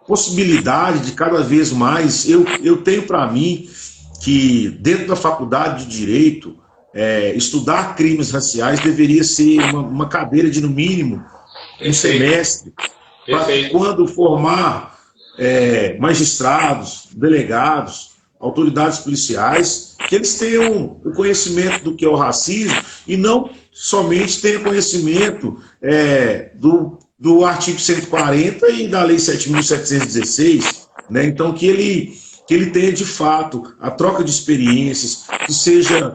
possibilidade de cada vez mais. Eu tenho para mim que dentro da faculdade de Direito, estudar crimes raciais deveria ser uma cadeira de, no mínimo, um semestre, para quando formar magistrados, delegados, autoridades policiais, que eles tenham o conhecimento do que é o racismo e não somente tenham conhecimento do artigo 140 e da Lei 7.716, né? Então, que ele tenha, de fato, a troca de experiências, que seja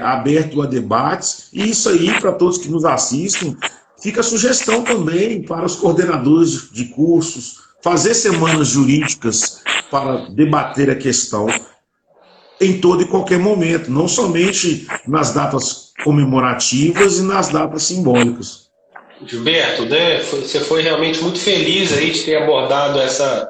aberto a debates, e isso aí, para todos que nos assistem, fica a sugestão também para os coordenadores de cursos, fazer semanas jurídicas para debater a questão em todo e qualquer momento, não somente nas datas comemorativas e nas datas simbólicas. Gilberto, né, você foi realmente muito feliz aí de ter abordado essa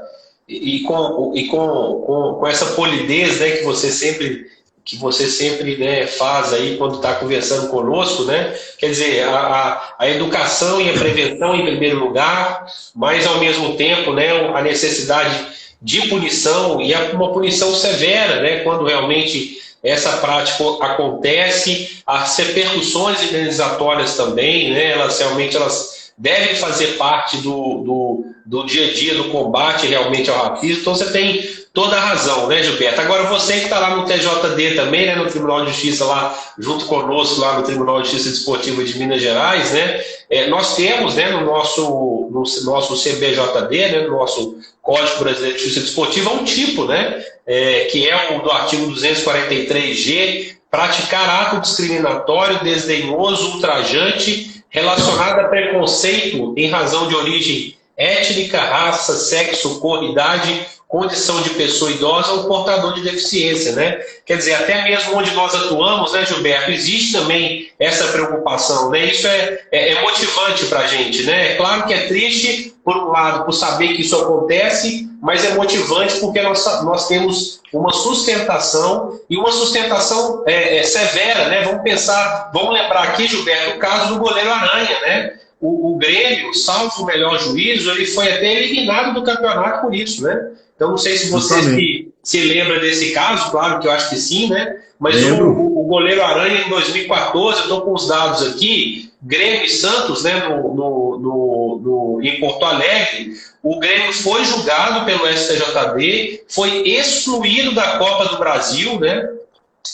com essa polidez, né, que você sempre né, faz aí quando está conversando conosco, né? Quer dizer, a educação e a prevenção em primeiro lugar, mas ao mesmo tempo, né, a necessidade de punição e uma punição severa, né, quando realmente essa prática acontece, as repercussões indenizatórias também, né, elas devem fazer parte do dia a dia do combate realmente ao racismo. Então você tem toda a razão, né, Gilberto? Agora você que está lá no TJD também, né, no Tribunal de Justiça lá, junto conosco lá no Tribunal de Justiça Desportiva de Minas Gerais, né, nós temos, né, no nosso CBJD, né, no nosso Código Brasileiro de Justiça Desportiva, um tipo, né, que é o do artigo 243G, praticar ato discriminatório, desdenhoso, ultrajante, relacionado a preconceito em razão de origem étnica, raça, sexo, cor, idade, condição de pessoa idosa ou portador de deficiência, né? Quer dizer, até mesmo onde nós atuamos, né, Gilberto, existe também essa preocupação, né? Isso é motivante para a gente, né? É claro que é triste, por um lado, por saber que isso acontece, mas é motivante porque nós temos uma sustentação e uma sustentação severa, né? Vamos lembrar aqui, Gilberto, o caso do goleiro Aranha, né? O Grêmio, salvo o melhor juízo, ele foi até eliminado do campeonato por isso, né? Então, não sei se você se lembra desse caso, claro que eu acho que sim, né? Mas o goleiro Aranha, em 2014, eu estou com os dados aqui, Grêmio e Santos, né, em Porto Alegre, o Grêmio foi julgado pelo STJD, foi excluído da Copa do Brasil, né?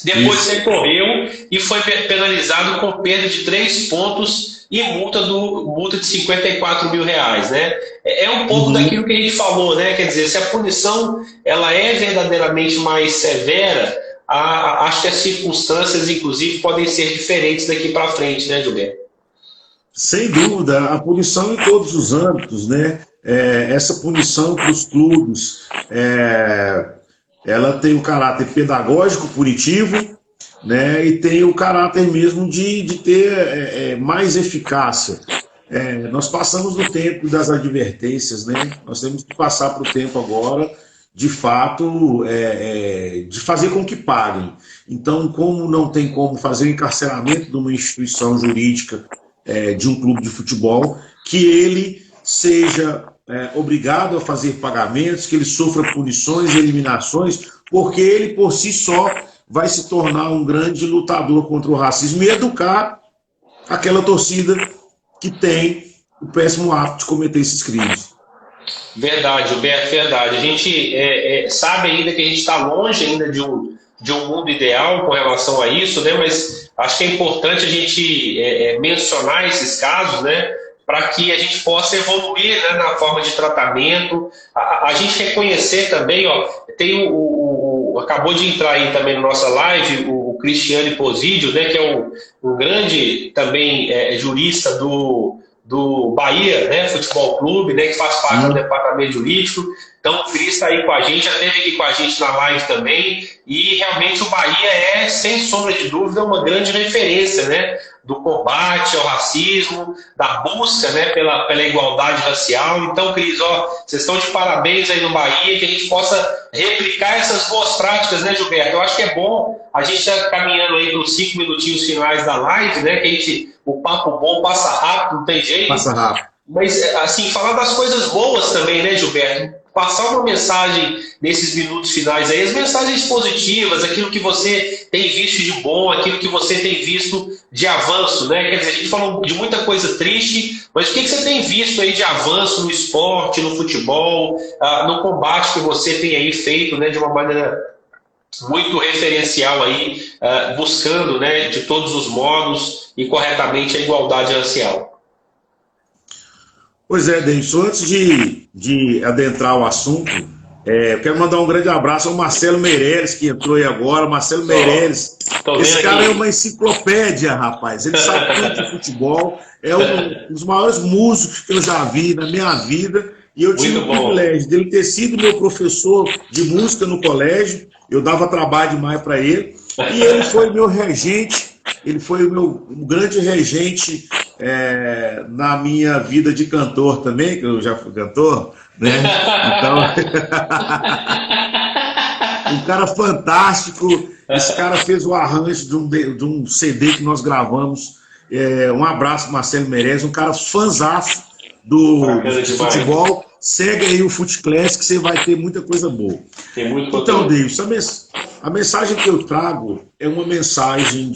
Depois recorreu e foi penalizado com perda de 3 pontos e multa de 54 mil reais, né? É um pouco daquilo que a gente falou, né? Quer dizer, se a punição ela é verdadeiramente mais severa, acho que as circunstâncias, inclusive, podem ser diferentes daqui para frente, né, Gilberto? Sem dúvida, a punição em todos os âmbitos, né? Essa punição para os clubes, ela tem o caráter pedagógico, punitivo, né, e tem o caráter mesmo de ter mais eficácia. Nós passamos do tempo das advertências, né? Nós temos que passar para o tempo agora, de fato, de fazer com que paguem. Então, como não tem como fazer o encarceramento de uma instituição jurídica, de um clube de futebol, que ele seja obrigado a fazer pagamentos, que ele sofra punições e eliminações, porque ele, por si só, vai se tornar um grande lutador contra o racismo e educar aquela torcida que tem o péssimo hábito de cometer esses crimes. Verdade, Gilberto, verdade. A gente sabe ainda que a gente está longe ainda de um mundo ideal com relação a isso, né? Mas acho que é importante a gente mencionar esses casos, né? Para que a gente possa evoluir, né, na forma de tratamento. A gente reconhecer também, ó, tem acabou de entrar aí também na nossa live o Cristiane Posídio, né, que é um grande também jurista do Bahia, né, Futebol Clube, né, que faz parte do departamento jurídico. Então o Cris está aí com a gente, já esteve aqui com a gente na live também, e realmente o Bahia é, sem sombra de dúvida, uma grande referência, né, do combate ao racismo, da busca, né, pela igualdade racial. Então, Cris, vocês estão de parabéns aí no Bahia, que a gente possa replicar essas boas práticas, né, Gilberto? Eu acho que é bom, a gente está caminhando aí para os 5 minutinhos finais da live, né, que o papo bom passa rápido, não tem jeito. Passa rápido. Mas, assim, falar das coisas boas também, né, Gilberto? Passar uma mensagem nesses minutos finais aí, as mensagens positivas, aquilo que você tem visto de bom, aquilo que você tem visto de avanço, né? Quer dizer, a gente falou de muita coisa triste, mas o que você tem visto aí de avanço no esporte, no futebol, no combate que você tem aí feito, né, de uma maneira muito referencial aí, buscando, né, de todos os modos e corretamente a igualdade racial? Pois é, Denilson, antes de adentrar o assunto, Eu quero mandar um grande abraço ao Marcelo Meirelles, que entrou aí agora. Marcelo Meirelles, esse cara é uma enciclopédia, rapaz. Ele sabe tudo de futebol. É um dos maiores músicos que eu já vi na minha vida. E eu tive o privilégio dele ter sido meu professor de música no colégio. Eu dava trabalho demais para ele. E ele foi meu regente. Ele foi o meu grande regente na minha vida de cantor também, que eu já fui cantor, né? Então, um cara fantástico. Esse cara fez o arranjo de um CD que nós gravamos. Um abraço, Marcelo Meirelles, um cara fanzaço do futebol. Segue aí o FutClass que você vai ter muita coisa boa. Tem muito então, Davidson, a mensagem que eu trago é uma mensagem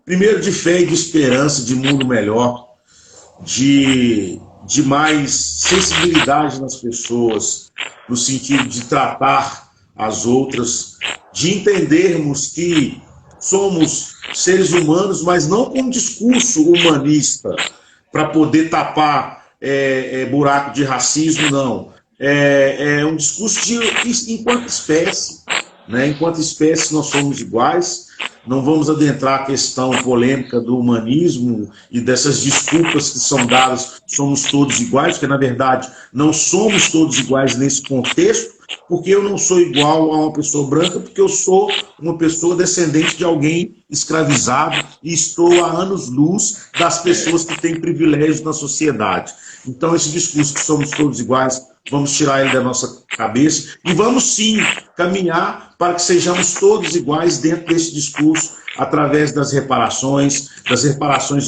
primeiro de fé e de esperança, de mundo melhor, de mais sensibilidade nas pessoas, no sentido de tratar as outras, de entendermos que somos seres humanos, mas não com um discurso humanista para poder tapar buraco de racismo, não. É um discurso enquanto espécie, né? Enquanto espécie nós somos iguais. Não vamos adentrar a questão polêmica do humanismo e dessas desculpas que são dadas, somos todos iguais, porque na verdade não somos todos iguais nesse contexto, porque eu não sou igual a uma pessoa branca, porque eu sou uma pessoa descendente de alguém escravizado e estou a anos-luz das pessoas que têm privilégios na sociedade. Então esse discurso que somos todos iguais, vamos tirar ele da nossa cabeça e vamos sim caminhar para que sejamos todos iguais dentro desse discurso, através das reparações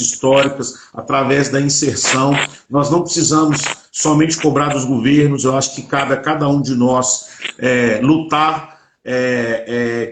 históricas, através da inserção. Nós não precisamos somente cobrar dos governos, eu acho que cabe a cada um de nós lutar,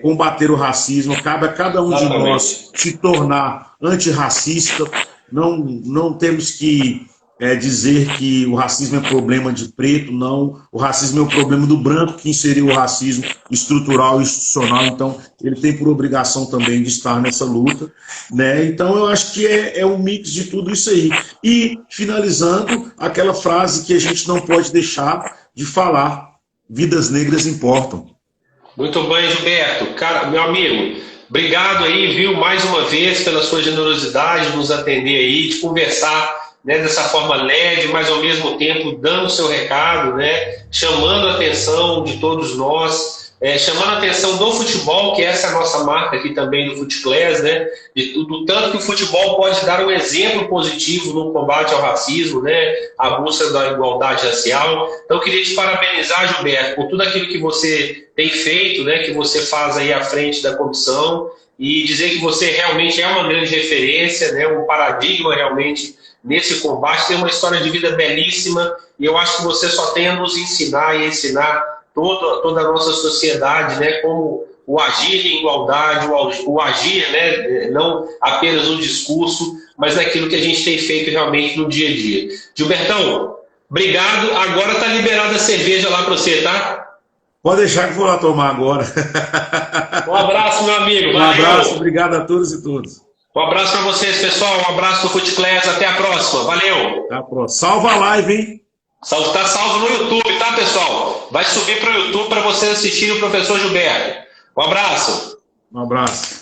combater o racismo, cabe a cada um de nós se tornar antirracista. Não temos que dizer que o racismo é problema de preto, não. O racismo é o problema do branco que inseriu o racismo estrutural e institucional, então ele tem por obrigação também de estar nessa luta, né? Então eu acho que é um mix de tudo isso aí. E, finalizando, aquela frase que a gente não pode deixar de falar: vidas negras importam. Muito bem, Gilberto. Cara, meu amigo, obrigado aí, viu, mais uma vez pela sua generosidade de nos atender aí, de conversar, né, dessa forma leve, mas ao mesmo tempo dando o seu recado, né, chamando a atenção de todos nós, chamando a atenção do futebol, que essa é a nossa marca aqui também do FutClass, né, do tanto que o futebol pode dar um exemplo positivo no combate ao racismo, né, a busca da igualdade racial. Então eu queria te parabenizar, Gilberto, por tudo aquilo que você tem feito, né, que você faz aí à frente da comissão, e dizer que você realmente é uma grande referência, né, um paradigma realmente nesse combate. Tem uma história de vida belíssima e eu acho que você só tem a nos ensinar e ensinar toda a nossa sociedade, né, como o agir em igualdade, o agir, né, não apenas no discurso, mas naquilo que a gente tem feito realmente no dia a dia. Gilbertão, obrigado. Agora tá liberada a cerveja lá para você, tá? Pode deixar que eu vou lá tomar agora. Um abraço, meu amigo. Um abraço, obrigado a todos e todas. Um abraço para vocês, pessoal. Um abraço do FutClass. Até a próxima. Valeu. Até a próxima. Salva a live, hein? Tá salvo no YouTube, tá, pessoal? Vai subir para o YouTube para vocês assistirem o professor Gilberto. Um abraço. Um abraço.